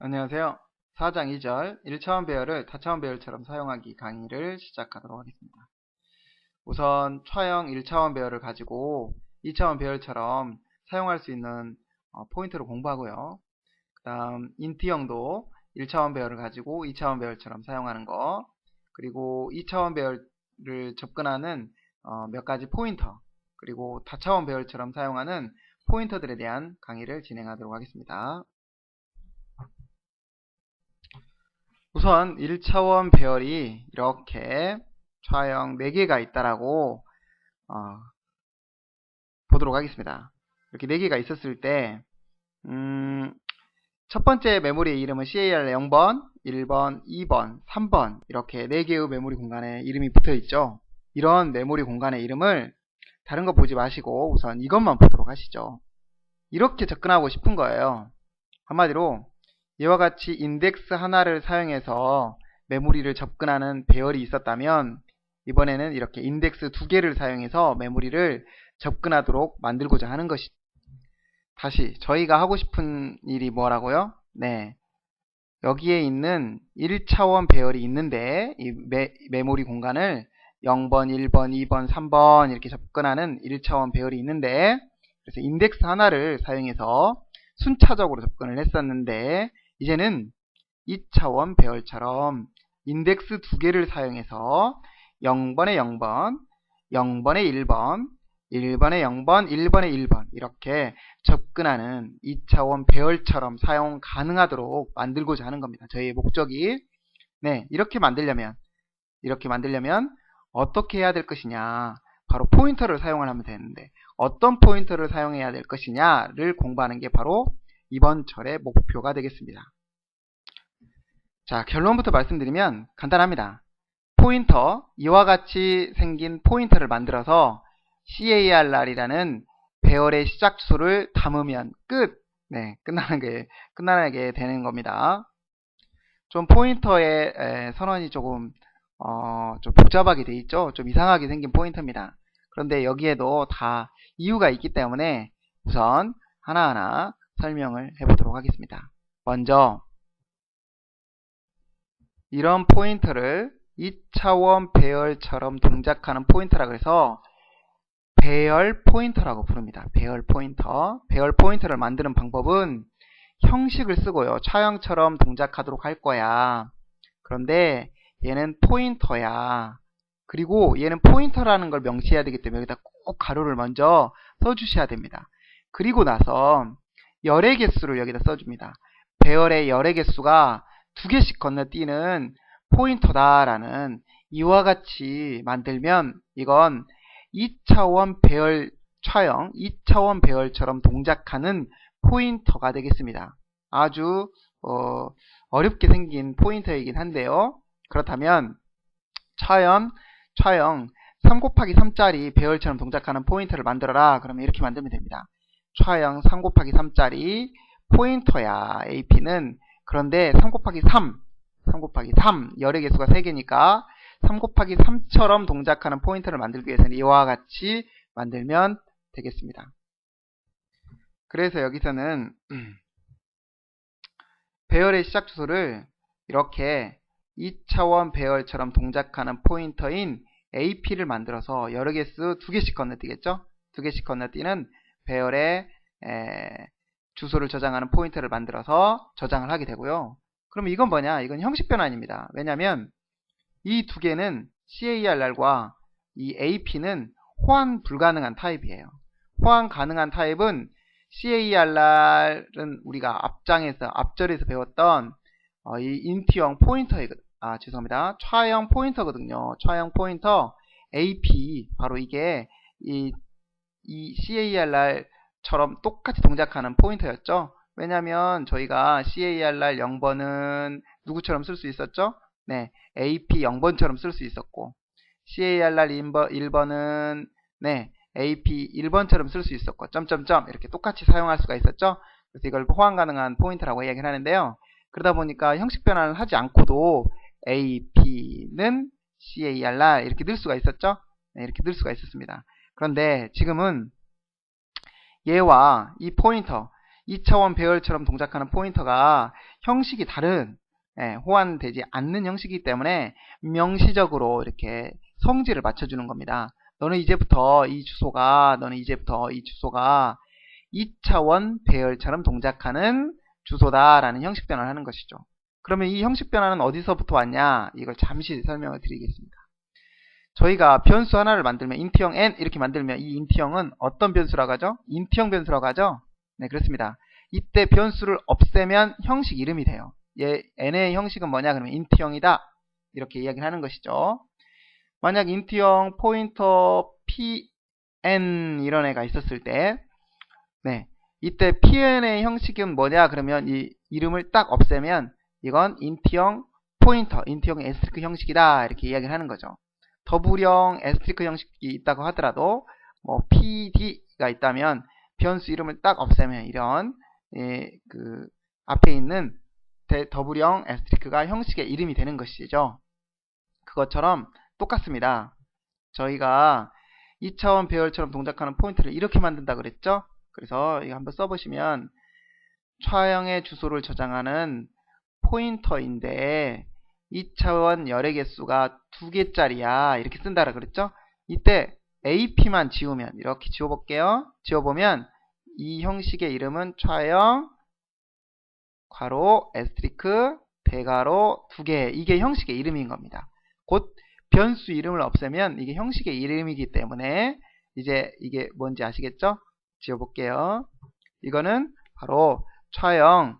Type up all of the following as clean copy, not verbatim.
안녕하세요. 4장 2절 1차원 배열을 다차원 배열처럼 사용하기 강의를 시작하도록 하겠습니다. 우선 차형 1차원 배열을 가지고 2차원 배열처럼 사용할 수 있는 포인트를 공부하고요. 그 다음 인트형도 1차원 배열을 가지고 2차원 배열처럼 사용하는 거, 그리고 2차원 배열을 접근하는 몇 가지 포인터, 그리고 다차원 배열처럼 사용하는 포인터들에 대한 강의를 진행하도록 하겠습니다. 우선 1차원 배열이 이렇게 차형 4개가 있다라고 보도록 하겠습니다. 이렇게 4개가 있었을 때 첫 번째 메모리의 이름은 CAR 0번, 1번, 2번, 3번 이렇게 4개의 메모리 공간에 이름이 붙어있죠. 이런 메모리 공간의 이름을 다른 거 보지 마시고 우선 이것만 보도록 하시죠. 이렇게 접근하고 싶은 거예요. 한마디로 이와 같이 인덱스 하나를 사용해서 메모리를 접근하는 배열이 있었다면 이번에는 이렇게 인덱스 2개를 사용해서 메모리를 접근하도록 만들고자 하는 것이죠. 다시 저희가 하고 싶은 일이 뭐라고요? 네, 여기에 있는 1차원 배열이 있는데 이 메모리 공간을 0번, 1번, 2번, 3번 이렇게 접근하는 1차원 배열이 있는데, 그래서 인덱스 하나를 사용해서 순차적으로 접근을 했었는데 이제는 2차원 배열처럼 인덱스 2개를 사용해서 0번에 0번, 0번에 1번, 1번에 0번, 1번에 1번 이렇게 접근하는 2차원 배열처럼 사용 가능하도록 만들고자 하는 겁니다. 저희의 목적이 이렇게 만들려면 어떻게 해야 될 것이냐, 바로 포인터를 사용을 하면 되는데 어떤 포인터를 사용해야 될 것이냐를 공부하는 게 바로 이번 절의 목표가 되겠습니다. 자, 결론부터 말씀드리면 간단합니다. 포인터, 이와 같이 생긴 포인터를 만들어서 CAR이라는 배열의 시작 주소를 담으면 끝! 끝나게 되는 겁니다. 좀 포인터의 선언이 조금 복잡하게 돼 있죠? 좀 이상하게 생긴 포인터입니다. 그런데 여기에도 다 이유가 있기 때문에 우선 하나하나 설명을 해보도록 하겠습니다. 먼저 이런 포인터를 2차원 배열처럼 동작하는 포인터라고 해서 배열 포인터라고 부릅니다. 배열 포인터. 배열 포인터를 만드는 방법은 형식을 쓰고요. 차형처럼 동작하도록 할 거야. 그런데 얘는 포인터야. 그리고 얘는 포인터라는 걸 명시해야 되기 때문에 여기다 꼭 가로를 먼저 써주셔야 됩니다. 그리고 나서 열의 개수를 여기다 써줍니다. 배열의 열의 개수가 2개씩 건너뛰는 포인터다라는 이와 같이 만들면 이건 2차원 배열 차형, 2차원 배열처럼 동작하는 포인터가 되겠습니다. 아주 어렵게 생긴 포인터이긴 한데요. 그렇다면 차형 3 곱하기 3짜리 배열처럼 동작하는 포인터를 만들어라. 그러면 이렇게 만들면 됩니다. 차형 3 곱하기 3짜리 포인터야. AP는. 그런데 3 곱하기 3 열의 개수가 3개니까 3 곱하기 3처럼 동작하는 포인터를 만들기 위해서는 이와 같이 만들면 되겠습니다. 그래서 여기서는 배열의 시작 주소를 이렇게 2차원 배열처럼 동작하는 포인터인 AP를 만들어서 여러 개수 2개씩 건너뛰겠죠? 2개씩 건너뛰는 배열의 주소를 저장하는 포인터를 만들어서 저장을 하게 되고요. 그럼 이건 뭐냐? 이건 형식 변환입니다. 왜냐하면 이 2개는 CARR과 이 AP는 호환 불가능한 타입이에요. 호환 가능한 타입은 CARR은 우리가 앞절에서 배웠던 이 인트형 죄송합니다. 차형 포인터거든요. 차형 포인터 AP, 바로 이게 이 CARR처럼 똑같이 동작하는 포인터였죠. 왜냐면 저희가 CARR 0번은 누구처럼 쓸 수 있었죠? AP 0번처럼 쓸 수 있었고, CARR 1번은 AP 1번처럼 쓸 수 있었고, 점점점 이렇게 똑같이 사용할 수가 있었죠. 그래서 이걸 호환 가능한 포인터라고 이야기를 하는데요. 그러다 보니까 형식 변환을 하지 않고도 AP는 CARR 이렇게 넣을 수가 있었죠. 이렇게 넣을 수가 있었습니다. 그런데 지금은 얘와 이 포인터, 2차원 배열처럼 동작하는 포인터가 형식이 다른 호환되지 않는 형식이기 때문에 명시적으로 이렇게 성질을 맞춰주는 겁니다. 너는 이제부터 이 주소가 2차원 배열처럼 동작하는 주소다라는 형식 변화를 하는 것이죠. 그러면 이 형식 변화는 어디서부터 왔냐? 이걸 잠시 설명을 드리겠습니다. 저희가 변수 하나를 만들면 int형 n 이렇게 만들면 이 int형은 어떤 변수라고 하죠? int형 변수라고 하죠? 네, 그렇습니다. 이때 변수를 없애면 형식 이름이 돼요. n의 형식은 뭐냐? 그러면 int형이다. 이렇게 이야기를 하는 것이죠. 만약 int형 포인터 pn 이런 애가 있었을 때 이때 pn의 형식은 뭐냐? 그러면 이 이름을 딱 없애면 이건 int형 포인터, int형 애스트리크 형식이다. 이렇게 이야기를 하는 거죠. 더블형 애스트리크 형식이 있다고 하더라도 뭐 pd가 있다면 변수 이름을 딱 없애면 이런 그 앞에 있는 더블형 애스트리크가 형식의 이름이 되는 것이죠. 그것처럼 똑같습니다. 저희가 2차원 배열처럼 동작하는 포인트를 이렇게 만든다 그랬죠. 그래서 이거 한번 써보시면 차형의 주소를 저장하는 포인터인데 2차원 열의 개수가 2개짜리야 이렇게 쓴다라 그랬죠. 이때 ap만 지우면 이렇게 지워볼게요. 지워보면 이 형식의 이름은 차형 괄호 애스트리크 대괄호 2개 이게 형식의 이름인 겁니다. 곧 변수 이름을 없애면 이게 형식의 이름이기 때문에 이제 이게 뭔지 아시겠죠? 지워볼게요. 이거는 바로 차형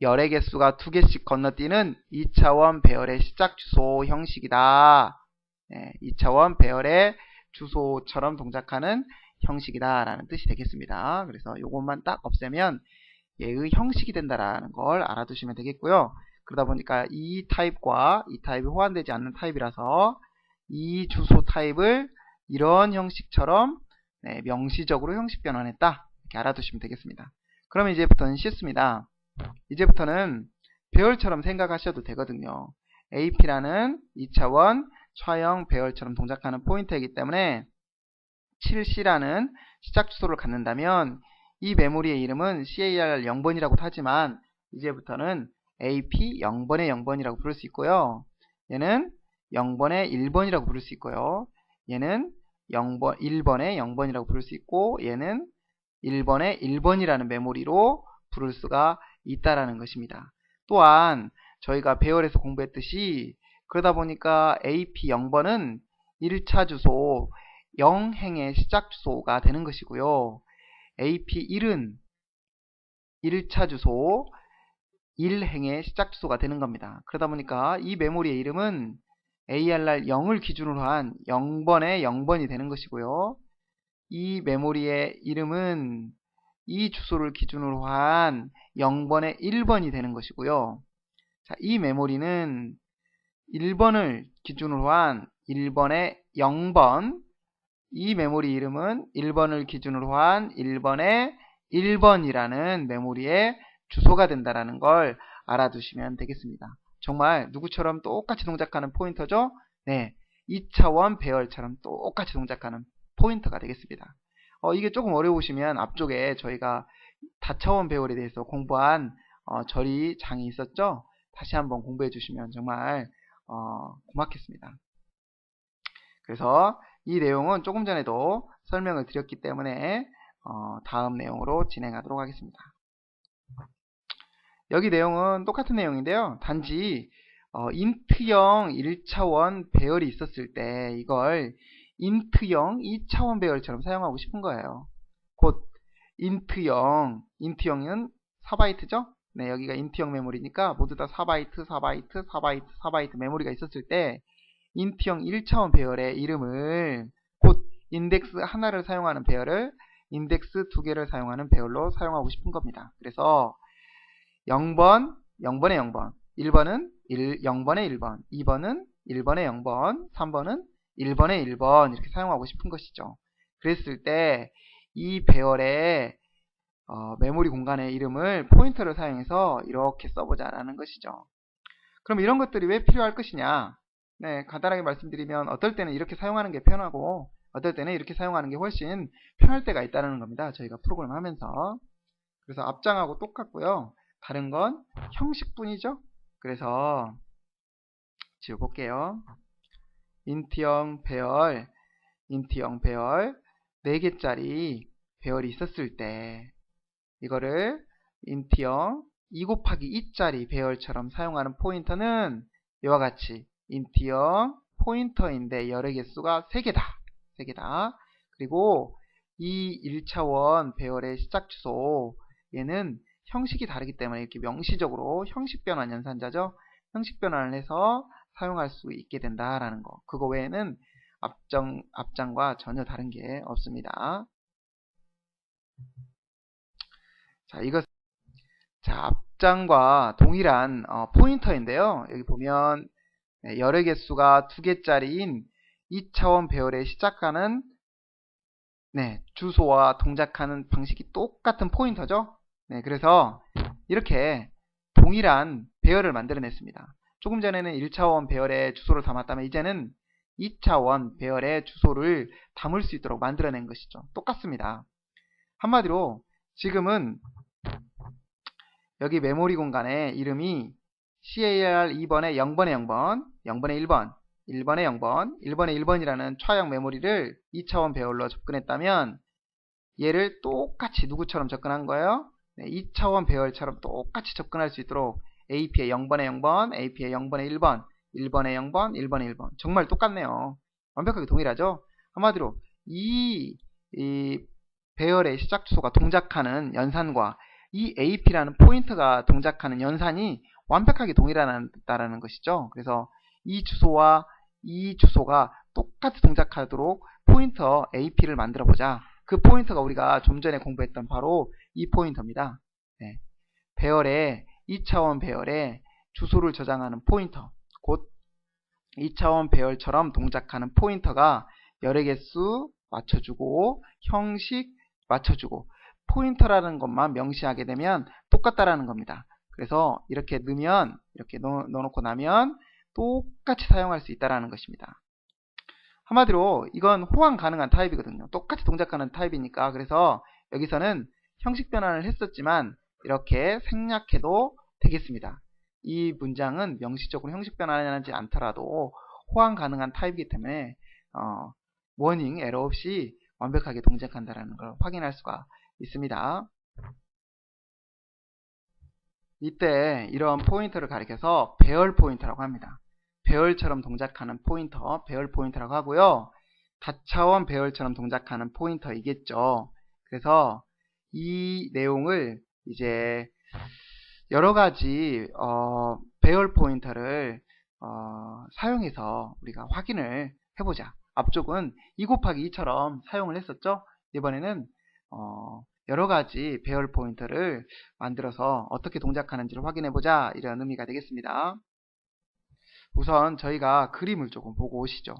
열의 개수가 2개씩 건너뛰는 2차원 배열의 시작 주소 형식이다. 2차원 배열의 주소처럼 동작하는 형식이다 라는 뜻이 되겠습니다. 그래서 이것만 딱 없애면 얘의 형식이 된다라는 걸 알아두시면 되겠고요. 그러다 보니까 이 타입과 이 타입이 호환되지 않는 타입이라서 이 주소 타입을 이런 형식처럼 명시적으로 형식 변환했다 이렇게 알아두시면 되겠습니다. 그러면 이제부터는 쉽습니다. 이제부터는 배열처럼 생각하셔도 되거든요. AP라는 2차원 차형 배열처럼 동작하는 포인터이기 때문에 7C라는 시작 주소를 갖는다면 이 메모리의 이름은 CAR 0번이라고 하지만 이제부터는 AP 0번의 0번이라고 부를 수 있고요. 얘는 0번의 1번이라고 부를 수 있고요. 얘는 1번의 0번이라고 부를 수 있고 얘는 1번의 1번이라는 메모리로 부를 수가 있다라는 것입니다. 또한 저희가 배열에서 공부했듯이 그러다 보니까 AP 0번은 1차 주소 0행의 시작 주소가 되는 것이고요. AP 1은 1차 주소 1행의 시작 주소가 되는 겁니다. 그러다 보니까 이 메모리의 이름은 ARR 0을 기준으로 한 0번의 0번이 되는 것이고요. 이 메모리의 이름은 이 주소를 기준으로 한 0번의 1번이 되는 것이고요. 자, 이 메모리는 1번을 기준으로 한 1번의 0번, 이 메모리 이름은 1번을 기준으로 한 1번의 1번이라는 메모리의 주소가 된다는 걸 알아두시면 되겠습니다. 정말 누구처럼 똑같이 동작하는 포인터죠? 네, 2차원 배열처럼 똑같이 동작하는 포인터가 되겠습니다. 이게 조금 어려우시면 앞쪽에 저희가 다차원 배열에 대해서 공부한 절이 장이 있었죠? 다시 한번 공부해 주시면 정말 고맙겠습니다. 그래서 이 내용은 조금 전에도 설명을 드렸기 때문에 다음 내용으로 진행하도록 하겠습니다. 여기 내용은 똑같은 내용인데요. 단지 인트형 1차원 배열이 있었을 때 이걸 인트형 2차원 배열처럼 사용하고 싶은 거예요. 곧 인트형은 4바이트죠? 네, 여기가 인트형 메모리니까 모두 다 4바이트, 4바이트, 4바이트, 4바이트 메모리가 있었을 때 인트형 1차원 배열의 이름을 곧 인덱스 하나를 사용하는 배열을 인덱스 2개를 사용하는 배열로 사용하고 싶은 겁니다. 그래서 0번, 0번의 0번, 1번은 0번의 1번, 2번은 1번의 0번, 3번은 1번의 1번 이렇게 사용하고 싶은 것이죠. 그랬을 때 이 배열의 메모리 공간의 이름을 포인터를 사용해서 이렇게 써보자라는 것이죠. 그럼 이런 것들이 왜 필요할 것이냐? 네, 간단하게 말씀드리면 어떨 때는 이렇게 사용하는 게 편하고 어떨 때는 이렇게 사용하는 게 훨씬 편할 때가 있다는 겁니다. 저희가 프로그램 하면서. 그래서 앞장하고 똑같고요. 다른 건 형식뿐이죠. 그래서 지워볼게요. 인트형 배열, 인트형 배열 4개짜리 배열이 있었을 때 이거를 인트형 2 곱하기 2짜리 배열처럼 사용하는 포인터는 이와 같이 인트형 포인터인데 열의 개수가 3개다. 3개다. 그리고 이 1차원 배열의 시작 주소 얘는 형식이 다르기 때문에 이렇게 명시적으로 형식 변환 연산자죠. 형식 변환을 해서 사용할 수 있게 된다라는 거. 그거 외에는 앞장과 전혀 다른 게 없습니다. 자, 앞장과 동일한 포인터인데요. 여기 보면 열의 개수가 2개짜리인 2차원 배열에 시작하는 주소와 동작하는 방식이 똑같은 포인터죠. 그래서 이렇게 동일한 배열을 만들어냈습니다. 조금 전에는 1차원 배열의 주소를 담았다면 이제는 2차원 배열의 주소를 담을 수 있도록 만들어낸 것이죠. 똑같습니다. 한마디로 지금은 여기 메모리 공간에 이름이 CAR 2번에 0번에 0번, 0번에 1번, 1번에 0번, 1번에 1번이라는 차형 메모리를 2차원 배열로 접근했다면 얘를 똑같이 누구처럼 접근한 거예요? 2차원 배열처럼 똑같이 접근할 수 있도록 AP의 0번에 0번, AP의 0번에 1번, 1번에 0번, 1번에 1번 정말 똑같네요. 완벽하게 동일하죠? 한마디로 이 배열의 시작 주소가 동작하는 연산과 이 AP라는 포인터가 동작하는 연산이 완벽하게 동일하다는 것이죠. 그래서 이 주소와 이 주소가 똑같이 동작하도록 포인터 AP를 만들어 보자. 그 포인터가 우리가 좀 전에 공부했던 바로 이 포인터입니다. 배열의 2차원 배열의 주소를 저장하는 포인터, 곧 2차원 배열처럼 동작하는 포인터가 열의 개수 맞춰주고 형식 맞춰주고 포인터라는 것만 명시하게 되면 똑같다라는 겁니다. 그래서 이렇게 넣으면 이렇게 넣어놓고 나면 똑같이 사용할 수 있다라는 것입니다. 한마디로 이건 호환 가능한 타입이거든요. 똑같이 동작하는 타입이니까. 그래서 여기서는 형식 변환을 했었지만 이렇게 생략해도 되겠습니다. 이 문장은 명시적으로 형식 변환을 하지 않더라도 호환 가능한 타입이기 때문에 워닝, 에러 없이 완벽하게 동작한다는 걸 확인할 수가 있습니다. 이때 이런 포인터를 가리켜서 배열 포인터라고 합니다. 배열처럼 동작하는 포인터, 배열 포인터라고 하고요. 다차원 배열처럼 동작하는 포인터이겠죠. 그래서 이 내용을 이제 여러가지 배열 포인터를 사용해서 우리가 확인을 해보자. 앞쪽은 2 곱하기 2처럼 사용을 했었죠. 이번에는 여러가지 배열 포인터를 만들어서 어떻게 동작하는지를 확인해보자, 이런 의미가 되겠습니다. 우선 저희가 그림을 조금 보고 오시죠.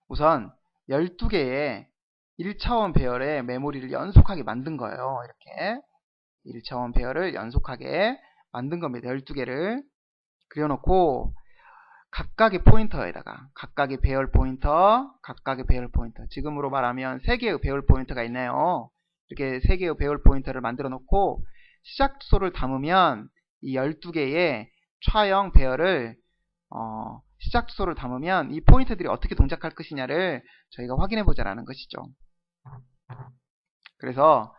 우선 12개의 1차원 배열의 메모리를 연속하게 만든 거예요. 이렇게 1차원 배열을 연속하게 만든 겁니다. 12개를 그려놓고 각각의 포인터에다가 각각의 배열 포인터, 각각의 배열 포인터, 지금으로 말하면 3개의 배열 포인터가 있네요. 이렇게 3개의 배열 포인터를 만들어 놓고 시작 주소를 담으면 이 12개의 차형 배열을 시작 주소를 담으면 이 포인터들이 어떻게 동작할 것이냐를 저희가 확인해 보자라는 것이죠. 그래서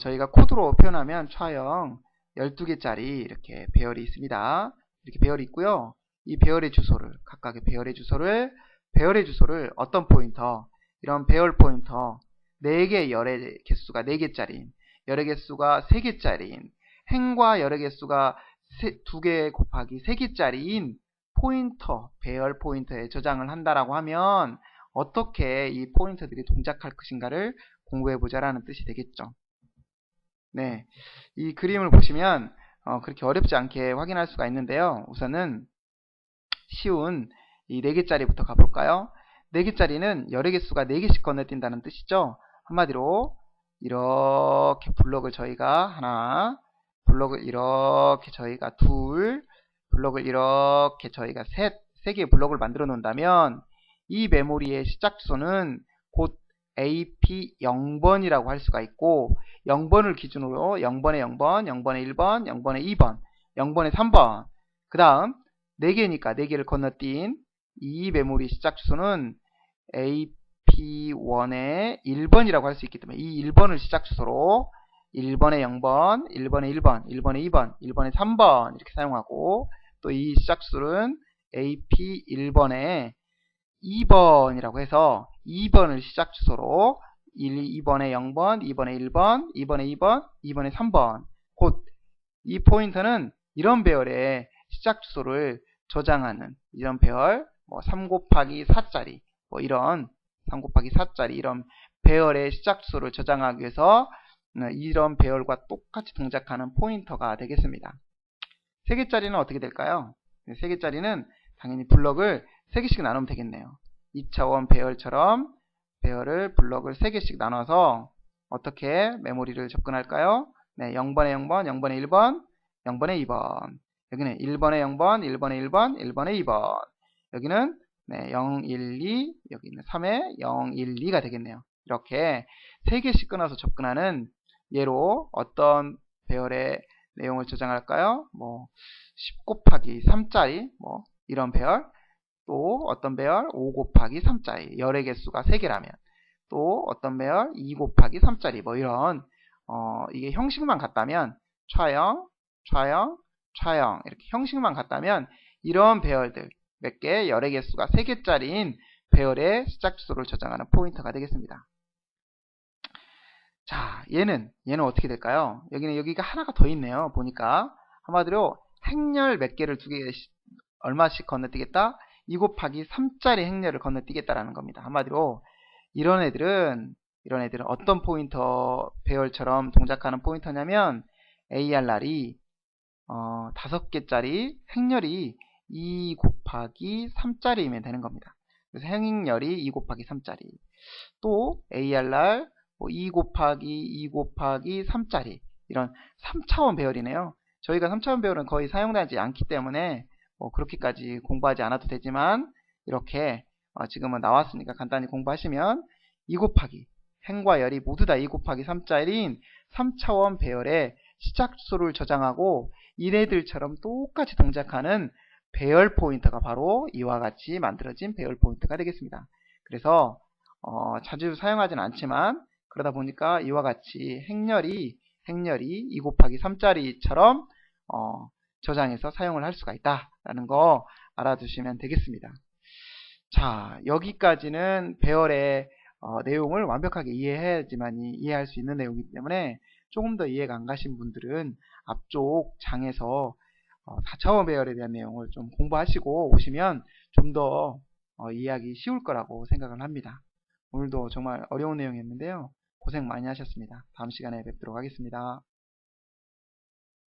저희가 코드로 표현하면 차형 12개짜리 이렇게 배열이 있습니다. 이렇게 배열이 있고요. 이 배열의 주소를, 각각의 배열의 주소를 어떤 포인터, 이런 배열 포인터 4개의 열의 개수가 4개짜리인, 열의 개수가 3개짜리인, 행과 열의 개수가 2개 곱하기 3개짜리인 포인터, 배열 포인터에 저장을 한다라고 하면 어떻게 이 포인터들이 동작할 것인가를 공부해보자라는 뜻이 되겠죠. 네, 이 그림을 보시면 그렇게 어렵지 않게 확인할 수가 있는데요. 우선은 쉬운 이 4개짜리부터 가볼까요? 4개짜리는 열의 개수가 4개씩 건너뛴다는 뜻이죠. 한마디로 이렇게 블럭을 저희가 하나, 블럭을 이렇게 저희가 둘, 블럭을 이렇게 저희가 세 개의 블럭을 만들어 놓는다면 이 메모리의 시작 주소는 곧 AP 0번이라고 할 수가 있고 0번을 기준으로 0번에 0번, 0번에 1번, 0번에 2번, 0번에 3번 그 다음 4개니까 4개를 건너뛴 이 메모리 시작 주소는 AP1의 1번이라고 할 수 있기 때문에 이 1번을 시작 주소로 1번에 0번, 1번에 1번, 1번에 2번, 1번에 3번 이렇게 사용하고 또 이 시작 주소는 AP1번에 2번이라고 해서 2번을 시작 주소로 2번에 0번, 2번에 1번, 2번에 2번, 2번에 3번 곧 이 포인터는 이런 배열의 시작 주소를 저장하는 이런 배열 3 곱하기 4짜리 이런 3 곱하기 4짜리 이런 배열의 시작 주소를 저장하기 위해서 이런 배열과 똑같이 동작하는 포인터가 되겠습니다. 3개짜리는 어떻게 될까요? 3개짜리는 당연히 블럭을 3개씩 나누면 되겠네요. 2차원 배열처럼 배열을 블럭을 3개씩 나눠서 어떻게 메모리를 접근할까요? 네, 0번에 0번, 0번에 1번, 0번에 2번 여기는 1번에 0번, 1번에 1번, 1번에 2번 여기는 0, 1, 2 여기는 3에 0, 1, 2가 되겠네요. 이렇게 3개씩 끊어서 접근하는 예로 어떤 배열의 내용을 저장할까요? 10 곱하기 3짜리 이런 배열 또 어떤 배열 5 곱하기 3짜리 열의 개수가 3개라면 또 어떤 배열 2 곱하기 3짜리 이런 이게 형식만 같다면 좌형, 좌형, 좌형 이렇게 형식만 같다면 이런 배열들 몇 개 열의 개수가 3개짜리인 배열의 시작 주소를 저장하는 포인터가 되겠습니다. 자, 얘는 어떻게 될까요? 여기가 하나가 더 있네요. 보니까 한마디로 행렬 몇 개를 얼마씩 건너뛰겠다? 2 곱하기 3짜리 행렬을 건너뛰겠다라는 겁니다. 한마디로 이런 애들은 어떤 포인터 배열처럼 동작하는 포인터냐면 ARR이 5개짜리 행렬이 2 곱하기 3짜리이면 되는 겁니다. 그래서 행렬이 2 곱하기 3짜리 또 ARR 2 곱하기 3짜리 이런 3차원 배열이네요. 저희가 3차원 배열은 거의 사용하지 않기 때문에 그렇게까지 공부하지 않아도 되지만 이렇게 지금은 나왔으니까 간단히 공부하시면 2 곱하기 행과 열이 모두 다 2 곱하기 3짜리인 3차원 배열의 시작 주소를 저장하고 이네들처럼 똑같이 동작하는 배열 포인터가 바로 이와 같이 만들어진 배열 포인터가 되겠습니다. 그래서 자주 사용하지는 않지만 그러다 보니까 이와 같이 행렬이 2 곱하기 3짜리처럼 저장해서 사용을 할 수가 있다라는 거 알아두시면 되겠습니다. 자, 여기까지는 배열의 내용을 완벽하게 이해해야지만 이해할 수 있는 내용이기 때문에 조금 더 이해가 안 가신 분들은 앞쪽 장에서 4차원 배열에 대한 내용을 좀 공부하시고 오시면 좀 더 이해하기 쉬울 거라고 생각을 합니다. 오늘도 정말 어려운 내용이었는데요. 고생 많이 하셨습니다. 다음 시간에 뵙도록 하겠습니다.